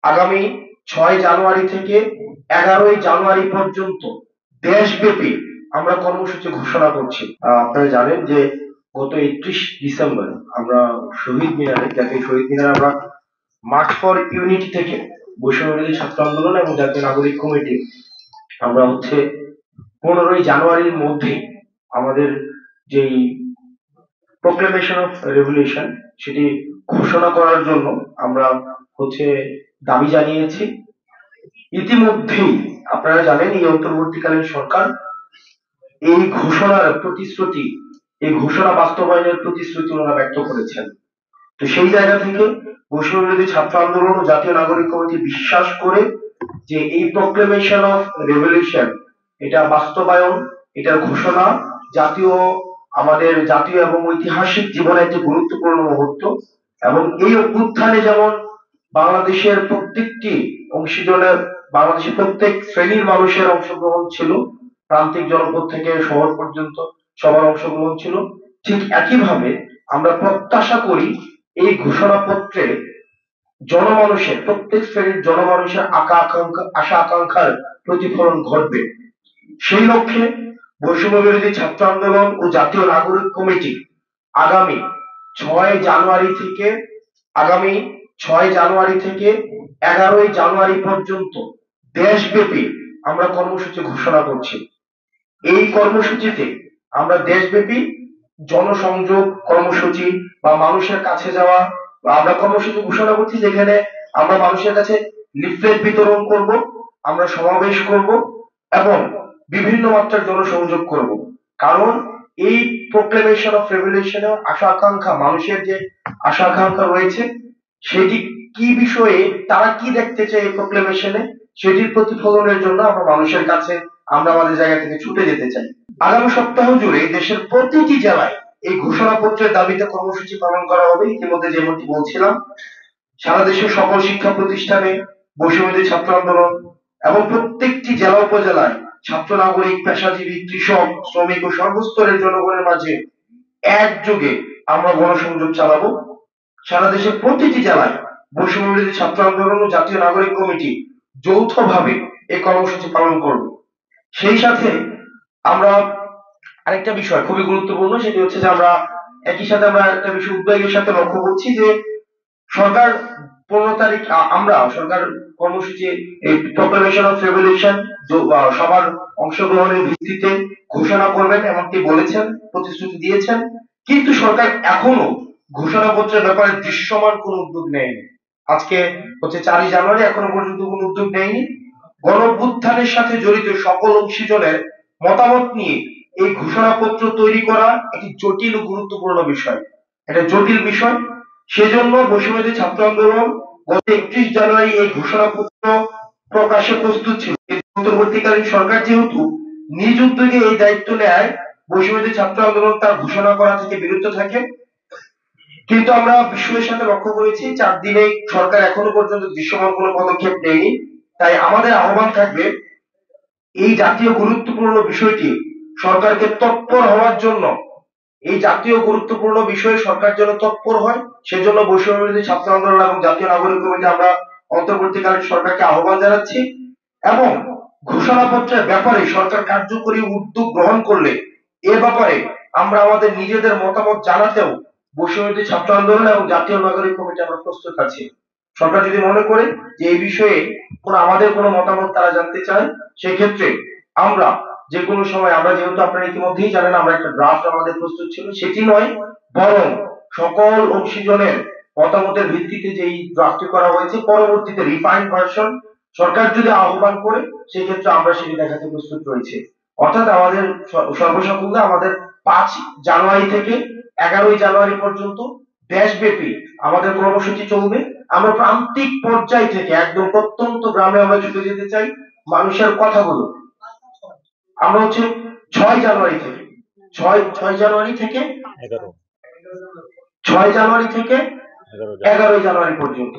আগামী 6 জানুয়ারি থেকে 11 জানুয়ারি পর্যন্ত দেশব্যাপী আমরা কর্মসূচি ঘোষণা করছি। আপনারা জানেন যে গত 31 ডিসেম্বর আমরা শহীদ মিনারে, জাতীয় শহীদ মিনারে আমরা মার্চ ফর ইউনিটি থেকে বৈষম্যবিরোধী ছাত্র আন্দোলন এবং জাতীয় নাগরিক কমিটি আমরা 15 জানুয়ারির মধ্যে আমাদের যেই প্রোক্লেমেশন অফ রেভলিউশন সেটি ঘোষণা করার জন্য আমরা দাবি জানিয়েছি। ইতিমধ্যেই আপনারা জানেন এই অন্তর্বর্তীকালীন সরকার এই ঘোষণা বাস্তবায়নের প্রতিশ্রুতি ওনারা ব্যক্ত করেছেন। তো সেই জায়গা থেকে বৈষম্যবিরোধী ছাত্র আন্দোলন ও জাতীয় নাগরিক কমিটি বিশ্বাস করে যে এই প্রোক্লেমেশন অফ রেভলিউশন এটা বাস্তবায়ন, এটার ঘোষণা আমাদের জাতীয় এবং ঐতিহাসিক জীবনে একটি গুরুত্বপূর্ণ মুহূর্ত। এবং এই অভ্যুত্থানে যেমন বাংলাদেশের প্রত্যেকটি অংশীজনের, বাংলাদেশের প্রত্যেক শ্রেণীর মানুষের অংশগ্রহণ ছিল, প্রান্তিক জনপদ থেকে শহর পর্যন্ত সবার অংশগ্রহণ ছিল, ঠিক একইভাবে আমরা প্রত্যাশা করি এই ঘোষণাপত্রে জনমানুষের, প্রত্যেক শ্রেণীর জনমানুষের আশা আকাঙ্ক্ষার প্রতিফলন ঘটবে। সেই লক্ষ্যে বৈষম্যবিরোধী ছাত্র আন্দোলন ও জাতীয় নাগরিক কমিটি আগামী 6 জানুয়ারি থেকে 11 জানুয়ারি পর্যন্ত দেশব্যাপী আমরা কর্মসূচি ঘোষণা করছি। এই কর্মসূচিতে আমরা দেশব্যাপী জনসংযোগ কর্মসূচি বা মানুষের কাছে যাওয়া, আমরা কর্মসূচি ঘোষণা করছি যেখানে আমরা মানুষের কাছে লিফলেট বিতরণ করব, আমরা সমাবেশ করব এবং বিভিন্ন মাত্রার জনসংযোগ করব। কারণ এই প্রোক্লেমেশন অফ রেভলিউশনে আশা আকাঙ্ক্ষা, মানুষের যে আশা আকাঙ্ক্ষা রয়েছে সেটি কি বিষয়ে, তারা কি দেখতে চায় এই প্রোক্লেমেশনে, সেটির প্রতিফলনের জন্য আমরা মানুষের কাছে, আমরা আমাদের জায়গা থেকে ছুটে যেতে চাই। আগামী সপ্তাহ জুড়ে দেশের প্রতিটি জেলায় এই ঘোষণাপত্রের দাবিতে কর্মসূচি পালন করা হবে। ইতিমধ্যে যেমনটি বলছিলাম, সারা দেশের সকল শিক্ষা প্রতিষ্ঠানে বৈষম্যবিরোধী ছাত্র আন্দোলন এবং প্রত্যেকটি জেলা উপজেলায় ছাত্র, নাগরিক, পেশাজীবী, কৃষক, শ্রমিক ও সর্বস্তরের জনগণের মাঝে একযোগে আমরা গণসংযোগ চালাবো। সারা দেশের প্রতিটি জেলায় বৈষম্যবিরোধী ছাত্র আন্দোলন ও জাতীয় নাগরিক কমিটি যৌথভাবে এই কর্মসূচি পালন করব। সেই সাথে আমরা আরেকটা বিষয় খুবই গুরুত্বপূর্ণ, সেটি হচ্ছে যে আমরা একই সাথে আমরা একটা বিষয় উদ্বেগের সাথে লক্ষ্য করছি যে সরকার 15 তারিখ সরকার কর্মসূচি এই প্রোক্লেমেশন অফ রেভলিউশন সবার অংশগ্রহণের ভিত্তিতে ঘোষণা করবেন এমনটি বলেছেন, প্রতিশ্রুতি দিয়েছেন, কিন্তু সরকার এখনো ঘোষণাপত্রের ব্যাপারে দৃশ্যমান কোন উদ্যোগ নেয়নি। আজকে 4 জানুয়ারি, এখনো পর্যন্ত কোন উদ্যোগ নেয়নি। গণঅভ্যুত্থানের সাথে জড়িত সকল অংশীজনের মতামত নিয়ে এই ঘোষণাপত্র তৈরি করা একটি জটিল ও গুরুত্বপূর্ণ বিষয়, এটা জটিল বিষয়। সেজন্য বৈষম্যবিরোধী ছাত্র আন্দোলন গত 31 জানুয়ারি এই ঘোষণাপত্র প্রকাশে প্রস্তুত ছিল। অন্তর্বর্তীকালীন সরকার যেহেতু নিজ উদ্যোগে এই দায়িত্ব নেয়, বৈষম্যবিরোধী ছাত্র আন্দোলন তার ঘোষণা করা থেকে বিরত থাকে। কিন্তু আমরা বিষয়ের সাথে লক্ষ্য করেছি 4 দিনে সরকার এখনো পর্যন্ত দৃশ্যমান কোনো পদক্ষেপ নেয়নি। তাই আমাদের আহ্বান থাকবে এই জাতীয় গুরুত্বপূর্ণ বিষয়টি সরকারকে তৎপর হওয়ার জন্য, এই জাতীয় গুরুত্বপূর্ণ বিষয়ে সরকার যেন তৎপর হয়, সেজন্য বৈষম্যবিরোধী ছাত্র আন্দোলন এবং জাতীয় নাগরিক কমিটি আমরা অন্তর্বর্তীকালীন সরকারকে আহ্বান জানাচ্ছি। এবং ঘোষণাপত্রের ব্যাপারে সরকার কার্যকরী উদ্যোগ গ্রহণ করলে এ ব্যাপারে আমরা আমাদের নিজেদের মতামত জানাতেও বৈষম্যবিরোধী ছাত্র আন্দোলন এবং জাতীয় নাগরিক কমিটি আমরা প্রস্তুত আছি। সরকার যদি মনে করে যে এই বিষয়ে আমাদের কোনো মতামত তারা জানতে চায়, সেক্ষেত্রে আমরা যে কোনো সময়, আমরা যেহেতু আপনারা ইতিমধ্যেই জানেন আমরা একটা ড্রাফট আমাদের প্রস্তুত ছিল, সেটি নয় বরং সকল অংশীজনের মতামতের ভিত্তিতে যেই ড্রাফটটি করা হয়েছে, পরবর্তীতে রিফাইন্ড ভার্সন সরকার যদি আহ্বান করে সেক্ষেত্রে আমরা সেটি দেখাতে প্রস্তুত রয়েছে। অর্থাৎ আমাদের সর্বসাকুল্যে আমাদের 5 জানুয়ারি থেকে 11 জানুয়ারি পর্যন্ত দেশব্যাপী আমাদের কর্মসূচি চলবে। আমরা প্রান্তিক পর্যায় থেকে একদম প্রত্যন্ত গ্রামে আমরা ছুটে যেতে চাই মানুষের কথাগুলো। আমরা 6 জানুয়ারি থেকে 11 জানুয়ারি পর্যন্ত